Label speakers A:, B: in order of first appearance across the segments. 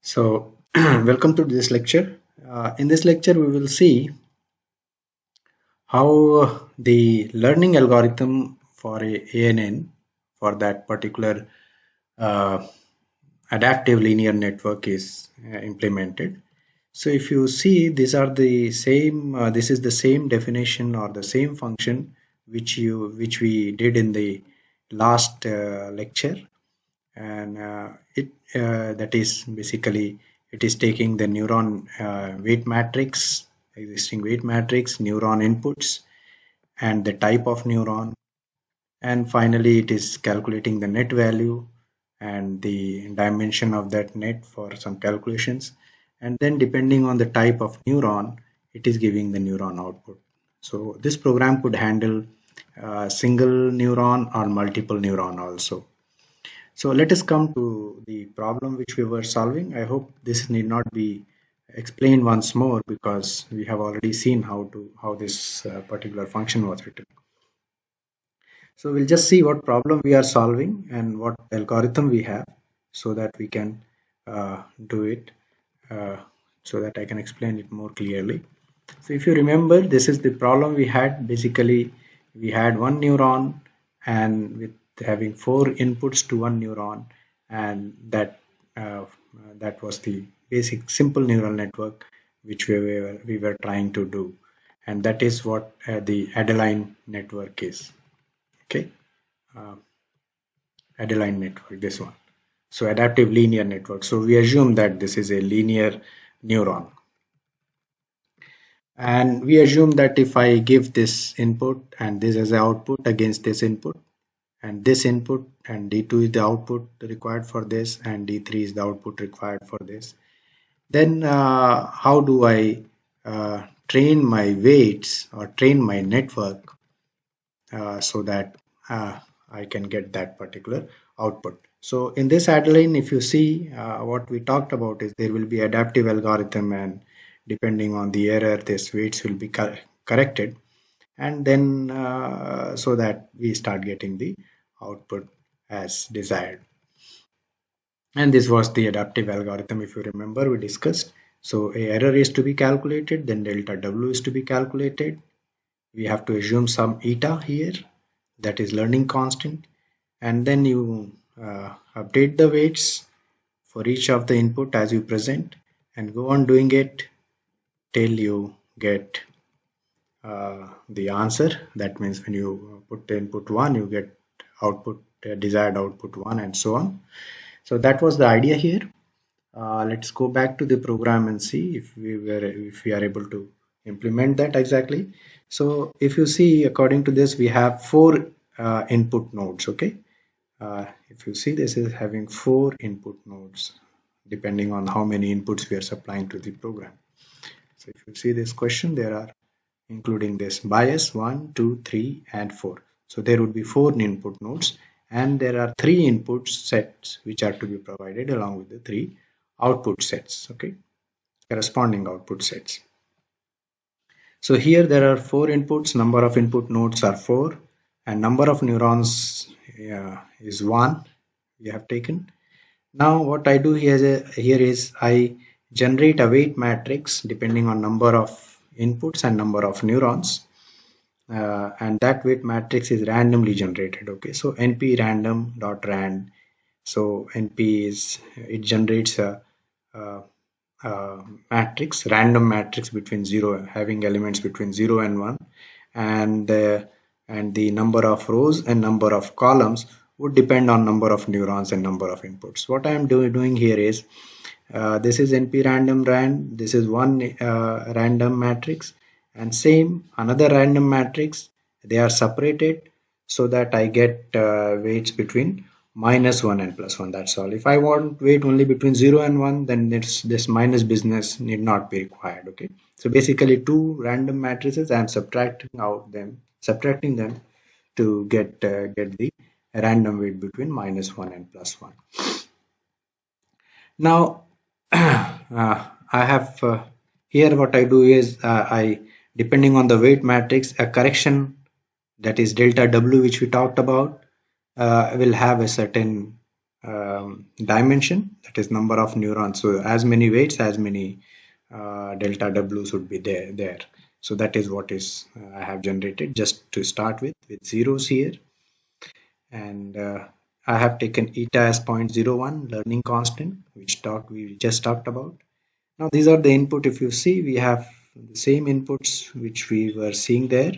A: So, welcome to this lecture. In this lecture, we will see how the learning algorithm for a ANN for that particular uh, adaptive linear network is implemented. So, if you see, these are the same. This is the same definition or the same function which we did in the last lecture, and it that is basically it is taking the neuron weight matrix, existing weight matrix, neuron inputs, and the type of neuron, and finally it is calculating the net value and the dimension of that net for some calculations, and then depending on the type of neuron it is giving the neuron output. So this program could handle single neuron or multiple neuron also. So let us come to the problem which we were solving. I hope this need not be explained once more because we have already seen how this particular function was written. So we'll just see what problem we are solving and what algorithm we have so that we can do it uh, so that I can explain it more clearly. So if you remember, this is the problem we had. Basically, we had one neuron and with having four inputs to one neuron, and that was the basic simple neural network which we were trying to do, and that is what the Adeline network is. Okay, uh, Adeline network, this one. So adaptive linear network. So we assume that this is a linear neuron. And we assume that if I give this input and this as the output against this input, and this input and D2 is the output required for this, and D3 is the output required for this, then how do I train my weights or train my network so that I can get that particular output. So in this Adeline, if you see what we talked about is there will be adaptive algorithm, and depending on the error, this weights will be corrected, and then so that we start getting the output as desired. And this was the adaptive algorithm, if you remember, we discussed. So a error is to be calculated, then delta W is to be calculated. We have to assume some eta here, that is learning constant, and then you update the weights for each of the input as you present and go on doing it till you get the answer. That means when you put input 1 you get output desired output 1, and so on. So that was the idea here. Let's go back to the program and see if we are able to implement that exactly. So if you see, according to this, we have four input nodes. Okay, if you see, this is having four input nodes depending on how many inputs we are supplying to the program. So if you see this question, there are including this bias 1, 2, 3, and 4. So there would be four input nodes, and there are three input sets which are to be provided along with the three output sets. Okay, corresponding output sets. So here there are four inputs, number of input nodes are 4, and number of neurons is 1 we have taken. Now what I do here is I generate a weight matrix depending on number of inputs and number of neurons, and that weight matrix is randomly generated. Okay, so np random dot rand. So np is, it generates a, uh, matrix, random matrix between 0, having elements between 0 and 1, and the number of rows and number of columns would depend on number of neurons and number of inputs. What I am doing here is this is np random rand, this is one random matrix, and same another random matrix. They are separated so that I get weights between -1 and +1. That's all. If I want weight only between 0 and 1, then this minus business need not be required. Okay, so basically two random matrices, I am subtracting them to get the random weight between -1 and +1. Now I have here what I do is I, depending on the weight matrix, a correction, that is delta W, which we talked about, will have a certain dimension, that is number of neurons. So as many weights, as many delta W's would be there. So that is what is I have generated just to start with zeros here. And I have taken eta as 0.01 learning constant, which we just talked about. Now these are the input. If you see, we have the same inputs which we were seeing there.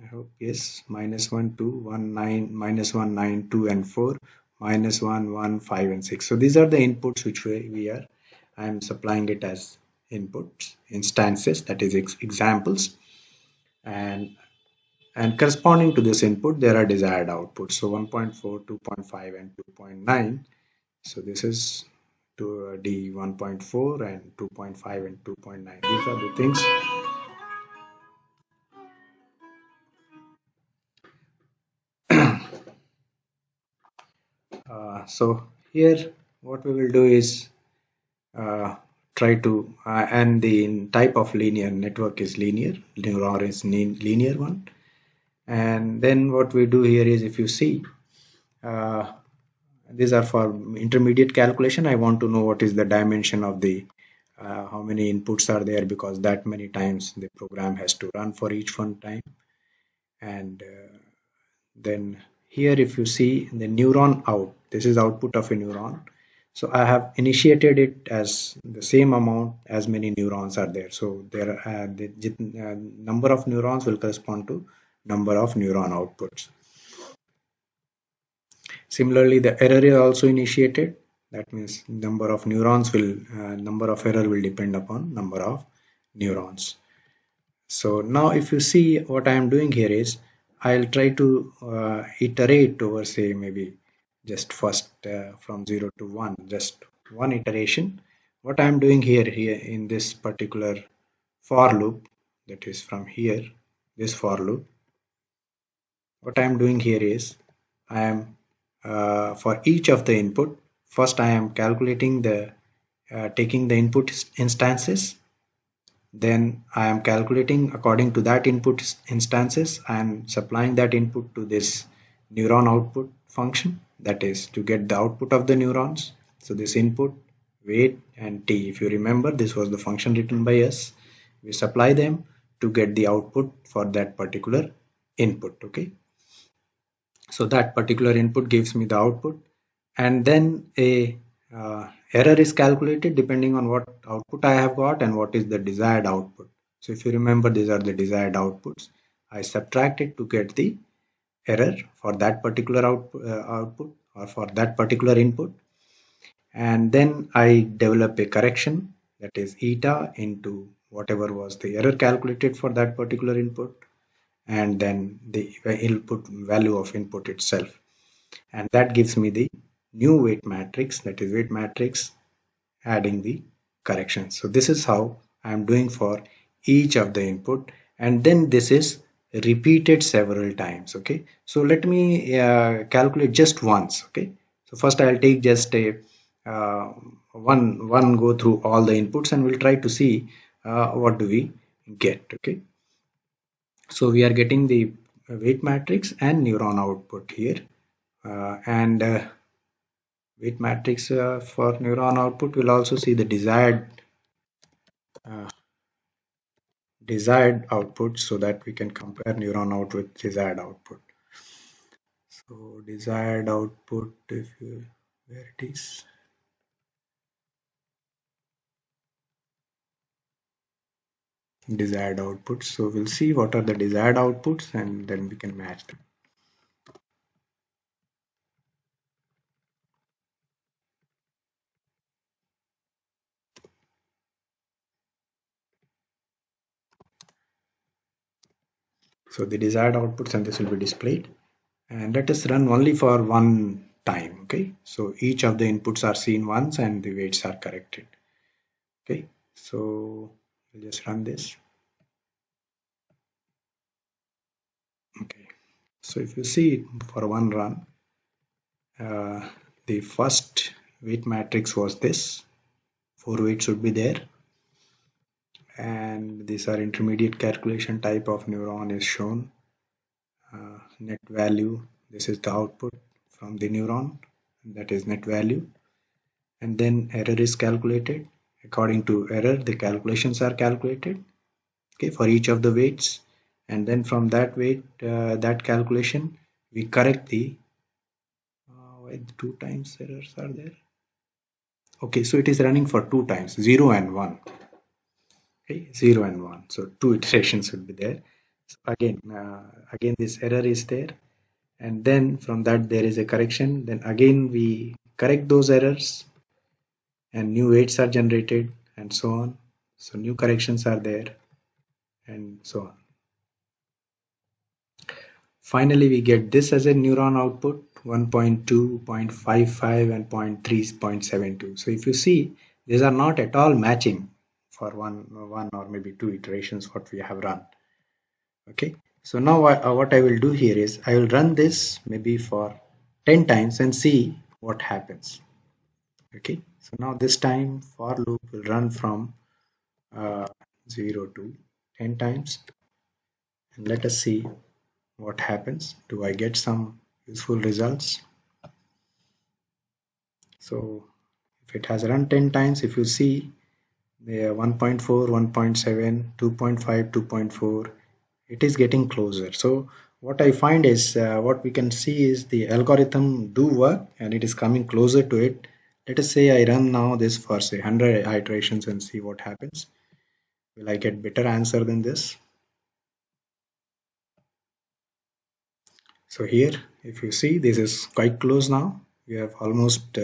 A: I hope yes, -1, 2, 1, 9, -1, 9, 2 and 4, -1, 1, 5 and 6. So these are the inputs which I am supplying it as inputs, instances, that is examples, and corresponding to this input there are desired outputs. So 1.4, 2.5 and 2.9. So this is to D 1.4 and 2.5 and 2.9. These are the things. So here what we will do is uh, try to and the type of linear network is linear, neuron is linear one. And then what we do here is, if you see, uh, these are for intermediate calculation. I want to know what is the dimension of the how many inputs are there, because that many times the program has to run for each one time. And then here if you see the neuron out, this is output of a neuron. So I have initiated it as the same amount as many neurons are there. So there the number of neurons will correspond to number of neuron outputs. Similarly, the error is also initiated. That means number of neurons will number of error will depend upon number of neurons. So now if you see, what I am doing here is I'll try to iterate over, say, maybe just first from 0 to 1, just one iteration. What I am doing here in this particular for loop, that is from here, this for loop, what I am doing here is I am for each of the input, first I am calculating the taking the input instances. Then I am calculating according to that input instances and supplying that input to this neuron output function, that is to get the output of the neurons. So this input, weight and t, if you remember, this was the function written by us. We supply them to get the output for that particular input. Okay, so that particular input gives me the output, and then a error is calculated depending on what output I have got and what is the desired output. So if you remember, these are the desired outputs. I subtract it to get the error for that particular output or for that particular input, and then I develop a correction, that is eta into whatever was the error calculated for that particular input, and then the input value of input itself, and that gives me the new weight matrix, that is weight matrix adding the correction. So this is how I am doing for each of the input, and then this is repeated several times. Okay, so let me calculate just once. Okay, so first I'll take just a uh, one go through all the inputs, and we'll try to see what do we get. Okay, so we are getting the weight matrix and neuron output here, and weight matrix for neuron output. We'll also see the uh, desired output, so that we can compare neuron out with desired output. So desired output, if you, where it is, desired outputs. So we'll see what are the desired outputs, and then we can match them. So the desired outputs, and this will be displayed, and let us run only for one time. Okay, so each of the inputs are seen once and the weights are corrected. Okay, so we'll just run this. Okay, so if you see for one run, the first weight matrix was this, 4 weights should be there, and these are intermediate calculation, type of neuron is shown, net value, this is the output from the neuron, that is net value, and then error is calculated. According to error, the calculations are calculated, okay, for each of the weights, and then from that weight, that calculation, we correct the why the two times errors are there. Okay, so it is running for two times, 0 and 1. Okay, 0 and 1. So two iterations will be there. So again this error is there, and then from that there is a correction. Then again we correct those errors, and new weights are generated, and so on. So new corrections are there, and so on. Finally, we get this as a neuron output, 1.2, 0.55, and 0.3, 0.72. So if you see, these are not at all matching for one or maybe two iterations what we have run. Okay, so now what I will do here is I will run this maybe for 10 times and see what happens. Okay, so now this time for loop will run from 0 to 10 times, and let us see what happens. Do I get some useful results? So if it has run 10 times, if you see the 1.4, 1.7, 2.5, 2.4, it is getting closer. So what I find is what we can see is the algorithm do work and it is coming closer to it. Let us say I run now this for say 100 iterations and see what happens. Will I get better answer than this? So here, if you see, this is quite close now. We have almost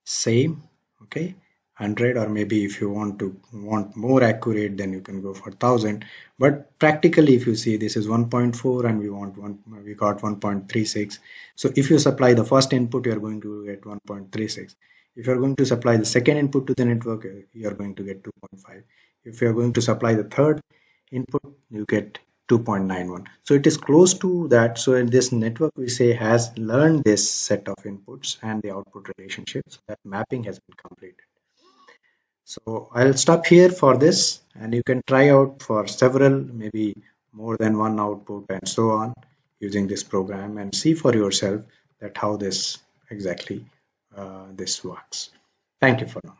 A: same, okay, 100, or maybe if you want more accurate, then you can go for 1000. But practically, if you see, this is 1.4 and we got 1.36. So if you supply the first input, you are going to get 1.36. If you are going to supply the second input to the network, you are going to get 2.5. If you are going to supply the third input, you get 2.91. So it is close to that. So in this network, we say has learned this set of inputs and the output relationships. That mapping has been completed. So I'll stop here for this, and you can try out for several, maybe more than one output and so on using this program, and see for yourself that how this exactly this works. Thank you for now.